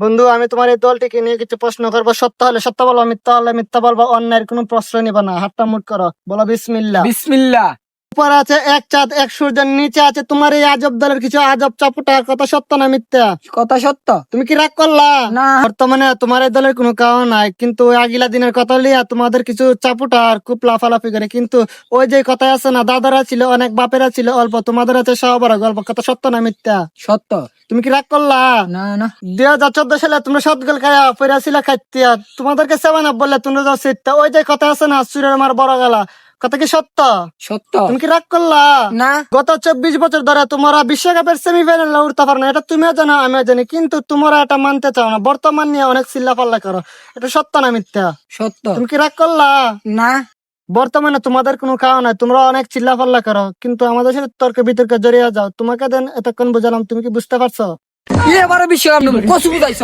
বন্ধু, আমি তোমার এই দলটিকে নিয়ে কিছু প্রশ্ন করবো। সত্য হলে সত্য বলো, মিথ্যা হলে মিথ্যা বলবো। অন্যের কোনো প্রশ্ন নিবা না। হাতটা মুট করো, বলো বিসমিল্লাহ। বিসমিল্লাহ। উপরে আছে এক চাঁদ এক সূর্যের নিচে আছে তোমার এই আজব দলের কিছু আজব চাপুটা। কথা সত্য না মিথ্যা? কথা সত্য। তুমি কি রাগ করলা? না। বর্তমানে তোমার এই দলের কোনো কারণ নাই, কিন্তু ওই আগিলা দিনের কথা লিয়া তোমাদের কিছু চাপুটা আর খুব লাফালাফি করে। কিন্তু ওই যে কথা আছে না, দাদারা ছিল অনেক, বাপেরা ছিল অল্প, তোমাদের আছে সবার গল্প। কথা সত্য না মিথ্যা? সত্য। তুমি কি রাগ করলা? না না। 2014 সালে তোমরা সৎ গোল খায়া পড়াছিলা খাইতিয়া, তোমাদেরকে 7 আপ বললে তোমরা যাও সিটটা। ওই যে কথা আছে না, সুরের মার বড় গলা। কথা কি সত্য? সত্য। তুমি কি রাগ করলা? না। গত 24 বছর ধরে তোমরা বিশ্বকাপের সেমিফাইনালে উঠতে পারো না, এটা তুমিও জানো আমিও জানি, কিন্তু তোমরা এটা মানতে চাও না। বর্তমান নিয়ে অনেক চিল্লা পাল্লা করো। এটা সত্য না মিথ্যা? সত্য। তুমি কি রাগ করলা? না। বর্তমানে তোমাদের কোনো কারণ নাই, তোমরা অনেক চিল্লা পাল্লা করো, কিন্তু আমাদের সাথে তর্ক বিতর্কে জড়িয়ে যাও। তোমাকে দেন এতক্ষণ বুঝালাম, তুমি কি বুঝতে পারছো? এবারে বিশ্বকাপ নেবো, কসু বুঝাইছ।